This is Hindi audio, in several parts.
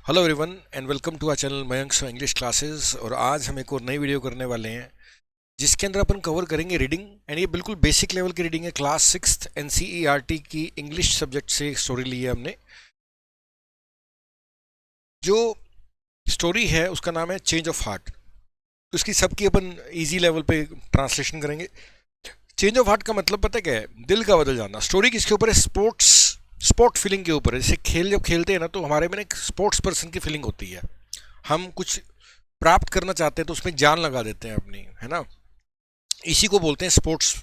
Hello everyone and welcome to our channel Mayank so English classes. और आज हम एक और नई वीडियो करने वाले हैं जिसके अंदर अपन कवर करेंगे रीडिंग। एंड ये बिल्कुल बेसिक लेवल की रीडिंग है। क्लास 6th NCERT की इंग्लिश सब्जेक्ट से एक स्टोरी ली है हमने। जो स्टोरी है उसका नाम है चेंज ऑफ हार्ट। उसकी सबकी अपन इजी लेवल पे ट्रांसलेशन करेंगे। चेंज ऑफ हार्ट का मतलब पता है क्या है? दिल का बदल जाना। स्टोरी किसके ऊपर है? स्पोर्ट फीलिंग के ऊपर है। जैसे खेल जब खेलते हैं ना तो हमारे में एक स्पोर्ट्स पर्सन की फीलिंग होती है। हम कुछ प्राप्त करना चाहते हैं तो उसमें जान लगा देते हैं अपनी, है ना। इसी को बोलते हैं स्पोर्ट्स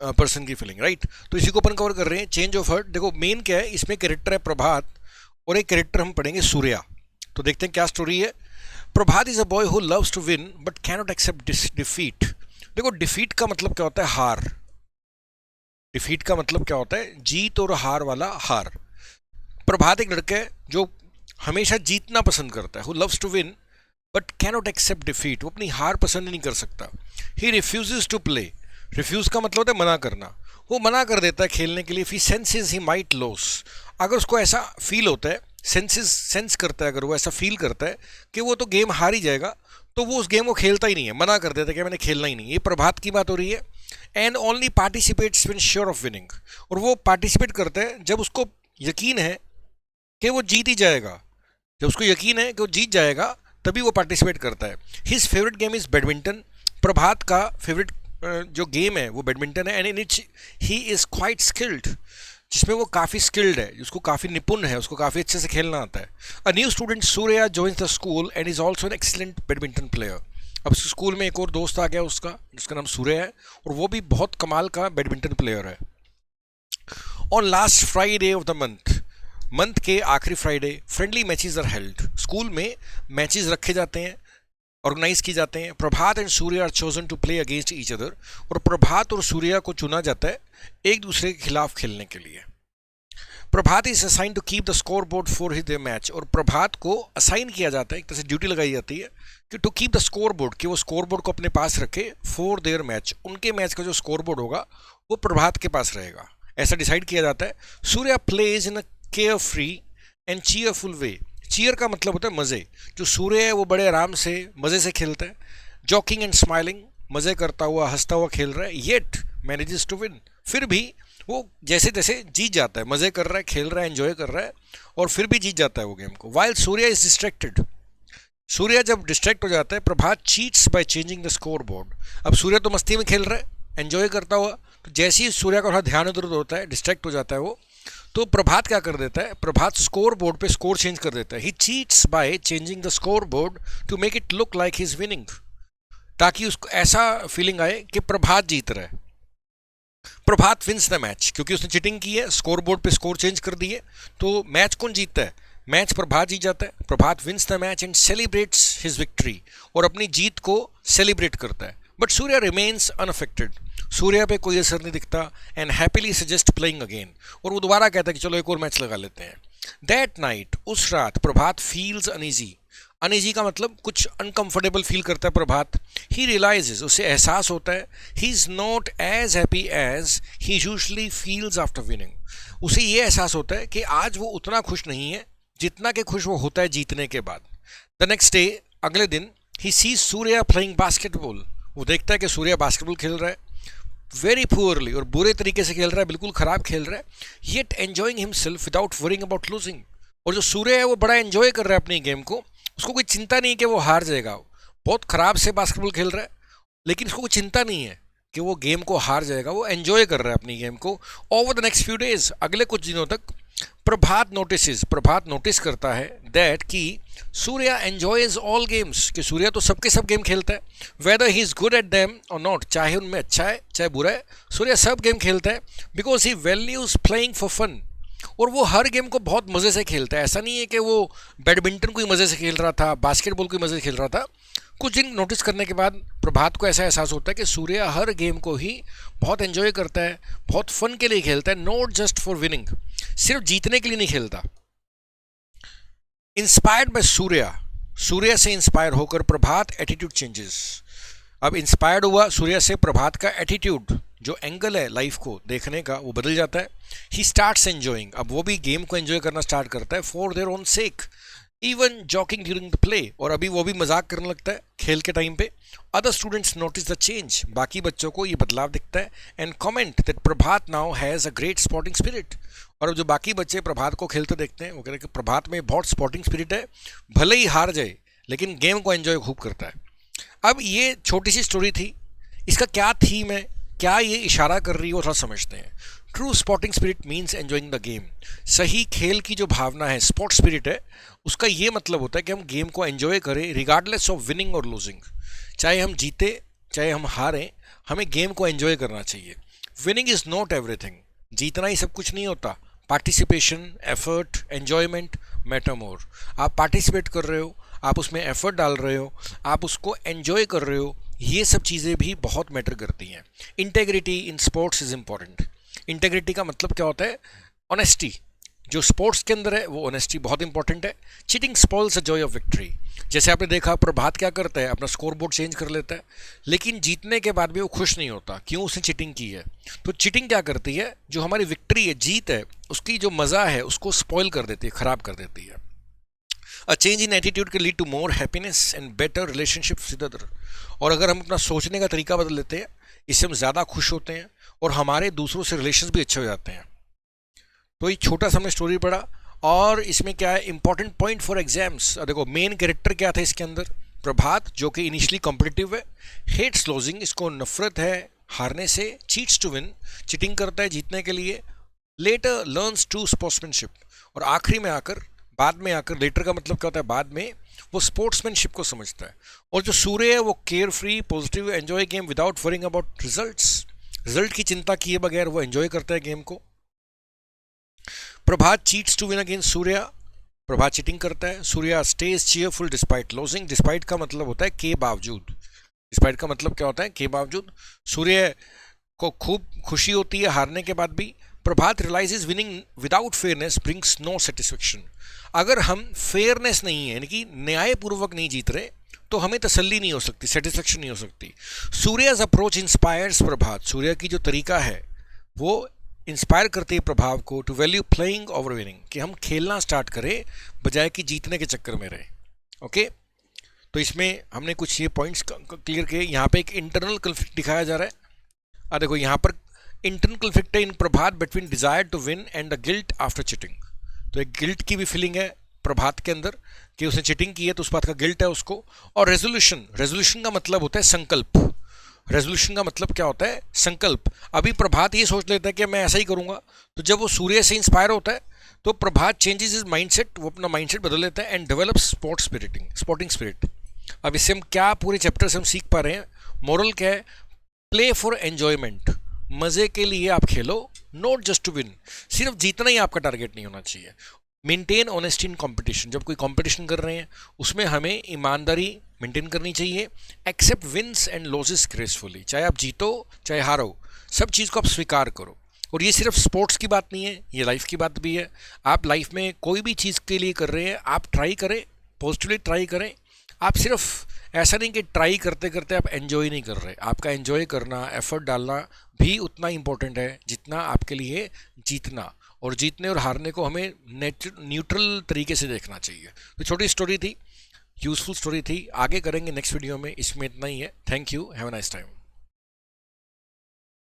पर्सन की फीलिंग, राइट। तो इसी को अपन कवर कर रहे हैं, चेंज ऑफ हार्ट। देखो मेन क्या है, इसमें कैरेक्टर है प्रभात और एक कैरेक्टर हम पढ़ेंगे सूर्या। तो देखते हैं क्या स्टोरी है। Prabhat is a boy who loves to win but cannot accept defeat. देखो डिफीट का मतलब क्या होता है? हार। डिफीट का मतलब क्या होता है? जीत और हार वाला हार। प्रभात एक लड़का है जो हमेशा जीतना पसंद करता है। Who loves to win but cannot accept defeat. वो अपनी हार पसंद नहीं कर सकता। He refuses to play. Refuse का मतलब होता है मना करना। वो मना कर देता है खेलने के लिए। ही सेंसेस ही माइट लॉस। अगर उसको ऐसा फील होता है, सेंस करता है, अगर वो ऐसा फील करता है कि वो तो गेम हार ही जाएगा, तो वो उस गेम को खेलता ही नहीं है, मना कर देता है कि मैंने खेलना ही नहीं। ये प्रभात की बात हो रही है। And only participates when sure of winning. और वो पार्टिसिपेट करता है जब उसको यकीन है कि वो जीत ही जाएगा। जब उसको यकीन है कि वो जीत जाएगा तभी वो पार्टिसिपेट करता है। His favourite game is badminton. Prabhat का फेवरेट जो गेम है वो बैडमिंटन है। And in each he is quite skilled. जिसमें वो काफ़ी स्किल्ड है, उसको काफ़ी निपुण है, उसको काफ़ी अच्छे से खेलना आता है। A new student Surya joins the school and is also an excellent badminton player. अब उस स्कूल में एक और दोस्त आ गया उसका, जिसका नाम सूर्य है, और वो भी बहुत कमाल का बैडमिंटन प्लेयर है। On last Friday of the month के आखिरी Friday friendly matches are held. School में मैचेस रखे जाते हैं, ऑर्गेनाइज किए जाते हैं। Prabhat and Surya are chosen to play against each other. और प्रभात और सूर्या को चुना जाता है एक दूसरे के खिलाफ खेलने के लिए। Prabhat is assign to keep the score board for his match. और प्रभात को असाइन किया जाता है, एक तरह से ड्यूटी लगाई जाती है कि to keep the score board, कि वो स्कोर बोर्ड को अपने पास रखे फॉर देयर मैच। उनके मैच का जो स्कोर बोर्ड होगा वो प्रभात के पास रहेगा, ऐसा डिसाइड किया जाता है। Surya plays in a care free and cheerful way. Cheer का मतलब होता है मज़े। जो सूर्य है वो बड़े आराम से मज़े से खेलता है। जॉकिंग एंड स्माइलिंग, मज़े करता हुआ हंसता हुआ खेल रहा है। Yet manages to win. फिर भी वो जैसे तैसे जीत जाता है, मज़े कर रहा है, खेल रहा है, एंजॉय कर रहा है, और फिर भी जीत जाता है वो गेम को। While Surya is distracted. Surya जब डिस्ट्रैक्ट हो जाता है, Prabhat cheats by changing the score board. अब सूर्य तो मस्ती में खेल रहा है, एंजॉय करता हुआ, तो जैसे ही सूर्य का थोड़ा ध्यान उधर होता है, डिस्ट्रैक्ट हो जाता है वो, तो प्रभात क्या कर देता है? प्रभात स्कोर बोर्ड पे स्कोर चेंज कर देता है। He cheats by changing the score board to make it look like he is winning, ताकि उसको ऐसा फीलिंग आए कि प्रभात जीत रहा है। प्रभात विंस द मैच, क्योंकि उसने चीटिंग की है, स्कोर बोर्ड पे स्कोर चेंज कर दिए, तो मैच कौन जीतता है? मैच प्रभात जीत जाता है। Prabhat wins the match and celebrates his victory, और अपनी जीत को सेलिब्रेट करता है। But Surya remains unaffected. Surya पे कोई असर नहीं दिखता। And happily suggest playing again, और वो दोबारा कहता है कि चलो एक और मैच लगा लेते हैं। दैट नाइट, उस रात, प्रभात फील्स अनईजी। अनईजी का मतलब कुछ अनकंफर्टेबल फील करता है प्रभात। ही रियलाइजेज, उसे एहसास होता है, he is not as happy as he usually feels after winning. उसे ये एहसास होता है कि आज वो उतना खुश नहीं है जितना कि खुश वो होता है जीतने के बाद। द नेक्स्ट डे, अगले दिन, he sees Surya playing basketball. वो देखता है कि सूर्या बास्केटबॉल खेल रहा है, वेरी पुअरली, और बुरे तरीके से खेल रहा है, बिल्कुल खराब खेल रहा है। Yet enjoying himself without worrying about losing. और जो सूर्य है वो बड़ा एंजॉय कर रहा है अपनी गेम को। उसको कोई चिंता नहीं कि वो हार जाएगा। बहुत खराब से बास्केटबॉल खेल रहा है, लेकिन उसको कोई चिंता नहीं है कि वो गेम को हार जाएगा। वो एंजॉय कर रहा है अपनी गेम को। Over the next few days, अगले कुछ दिनों तक, प्रभात नोटिस करता है दैट कि सूर्या एंजॉयज ऑल गेम्स, कि सूर्या तो सबके सब गेम खेलता है। Weather he is good at them और नॉट, चाहे उनमें अच्छा है चाहे बुरा है, सूर्या सब गेम खेलता है। Because he values playing for fun. और वो हर गेम को बहुत मज़े से खेलता है। ऐसा नहीं है कि वो बैडमिंटन को ही मज़े से खेल रहा था, बास्केटबॉल को ही मज़े से खेल रहा था। कुछ दिन नोटिस करने के बाद प्रभात को ऐसा एहसास होता है कि सूर्य हर गेम को ही बहुत एंजॉय करता है, बहुत फन के लिए खेलता है, नॉट जस्ट फॉर विनिंग, सिर्फ जीतने के लिए नहीं खेलता। इंस्पायर्ड बाय सूर्य से इंस्पायर होकर प्रभात एटीट्यूड चेंजेस। अब इंस्पायर्ड हुआ सूर्य से, प्रभात का एटीट्यूड, जो एंगल है लाइफ को देखने का, वो बदल जाता है। ही स्टार्ट्स एंजॉइंग, अब वो भी गेम को एंजॉय करना स्टार्ट करता है, for their own sake, even joking during the play, और अभी वो भी मजाक करने लगता है खेल के टाइम पे। Other students notice the change, बाकी बच्चों को ये बदलाव दिखता है। And comment that Prabhat now has a great sporting spirit, और अब जो बाकी बच्चे प्रभात को खेलते देखते हैं वो कह रहे हैं कि प्रभात में बहुत स्पोर्टिंग स्पिरिट है, भले ही हार जाए लेकिन गेम को एंजॉय खूब करता है। अब ये छोटी सी स्टोरी थी, इसका क्या थीम है, क्या ये इशारा कर रही है वो थोड़ा समझते हैं। True sporting spirit means enjoying the game. सही खेल की जो भावना है, स्पोर्ट स्पिरिट है, उसका ये मतलब होता है कि हम गेम को एंजॉय करें रिगार्डलेस ऑफ विनिंग और लूजिंग। चाहे हम जीते चाहे हम हारें, हमें गेम को एंजॉय करना चाहिए। विनिंग इज़ नॉट एवरीथिंग, जीतना ही सब कुछ नहीं होता। Participation, effort, enjoyment matter more. आप पार्टिसिपेट कर रहे हो, आप उसमें एफर्ट डाल रहे हो, आप उसको एन्जॉय कर रहे हो, ये सब चीज़ें भी बहुत मैटर करती हैं। Integrity in sports is important. Integrity का मतलब क्या होता है? ऑनेस्टी। जो स्पोर्ट्स के अंदर है वो ऑनेस्टी बहुत इंपॉर्टेंट है। Cheating spoils the Joy of victory. जैसे आपने देखा प्रभात क्या करता है, अपना स्कोर बोर्ड चेंज कर लेता है, लेकिन जीतने के बाद भी वो खुश नहीं होता। क्यों? उसने चीटिंग की है। तो चीटिंग क्या करती है? जो हमारी विक्ट्री है, जीत है, उसकी जो मज़ा है उसको स्पॉइल कर देती है, ख़राब कर देती है। A change in attitude can lead to more happiness and better relationships with other. और अगर हम अपना सोचने का तरीका बदल लेते हैं, इससे हम ज़्यादा खुश होते हैं और हमारे दूसरों से रिलेशन भी अच्छे हो जाते हैं। तो ये छोटा सा हमने स्टोरी पढ़ा, और इसमें क्या है इंपॉर्टेंट पॉइंट फॉर एग्जाम्स। देखो मेन कैरेक्टर क्या था इसके अंदर? प्रभात, जो कि इनिशियली कॉम्पिटिटिव है, हेट्स लॉजिंग, इसको नफरत है हारने से, चीट्स टू विन, चीटिंग करता है जीतने के लिए, लेटर लर्न्स ट्रू स्पोर्ट्समैनशिप, और आखिरी में आकर, बाद में आकर, लेटर का मतलब क्या होता है? बाद में, वो स्पोर्ट्समैनशिप को समझता है। और जो सूर्य है वो care free, positive, enjoy game without worrying about results. Result की चिंता किए बगैर वो एंजॉय करता है गेम को। Prabhat cheats to win against Surya, Prabhat cheating करता है। Surya stays cheerful despite losing, despite का मतलब होता है के बावजूद। डिस्पाइट का मतलब क्या होता है? के बावजूद। सूर्य को खूब खुशी होती है हारने के बाद भी। Prabhat realises winning without fairness brings no satisfaction. अगर हम फेयरनेस नहीं है, यानी कि न्यायपूर्वक नहीं जीत रहे, तो हमें तसल्ली नहीं हो सकती, सेटिस्फेक्शन नहीं हो सकती। सूर्यज अप्रोच इंस्पायर्स प्रभात, सूर्य की जो तरीका है वो इंस्पायर करती है प्रभाव को to value playing over winning, कि हम खेलना स्टार्ट करें बजाय कि जीतने के चक्कर में रहें। ओके, तो इसमें हमने कुछ ये पॉइंट्स क्लियर किए। यहाँ पे एक इंटरनल कन्फ्लिक्ट दिखाया जा रहा है। देखो यहाँ पर इंटरनल कन्फ्लिक्ट है in Prabhat between desire to win and the guilt after cheating. तो एक गिल्ट की भी फीलिंग है प्रभात के अंदर कि उसने चिटिंग की है, तो उस बात का गिल्ट है उसको। और रेजोल्यूशन, रेजोल्यूशन का मतलब होता है संकल्प। रेजोल्यूशन का मतलब क्या होता है? संकल्प। अभी प्रभात ये सोच लेता है कि मैं ऐसा ही करूंगा, तो जब वो सूर्य से इंस्पायर होता है तो प्रभात चेंजेस इज माइंडसेट, वो अपना माइंडसेट बदल लेता है एंड डेवलप स्पोर्टिंग स्पिरिट। अब इससे हम क्या पूरे चैप्टर से हम सीख पा रहे हैं? मोरल क्या है? प्ले फॉर एंजॉयमेंट, मज़े के लिए आप खेलो, नॉट जस्ट टू विन। सिर्फ जीतना ही आपका टारगेट नहीं होना चाहिए। मेंटेन ऑनेस्टी इन कंपटीशन, जब कोई कंपटीशन कर रहे हैं उसमें हमें ईमानदारी मेंटेन करनी चाहिए। Accept wins and losses gracefully, चाहे आप जीतो चाहे हारो, सब चीज़ को आप स्वीकार करो। और ये सिर्फ स्पोर्ट्स की बात नहीं है, ये लाइफ की बात भी है। आप लाइफ में कोई भी चीज़ के लिए कर रहे हैं, आप ट्राई करें, पॉजिटिवली ट्राई करें। आप सिर्फ ऐसा नहीं कि ट्राई करते करते आप एंजॉय नहीं कर रहे। आपका एंजॉय करना, एफर्ट डालना भी उतना इंपॉर्टेंट है जितना आपके लिए जीतना। और जीतने और हारने को हमें न्यूट्रल तरीके से देखना चाहिए। तो छोटी स्टोरी थी, यूज़फुल स्टोरी थी, आगे करेंगे नेक्स्ट वीडियो में। इसमें इतना ही है। Thank you, have a nice time.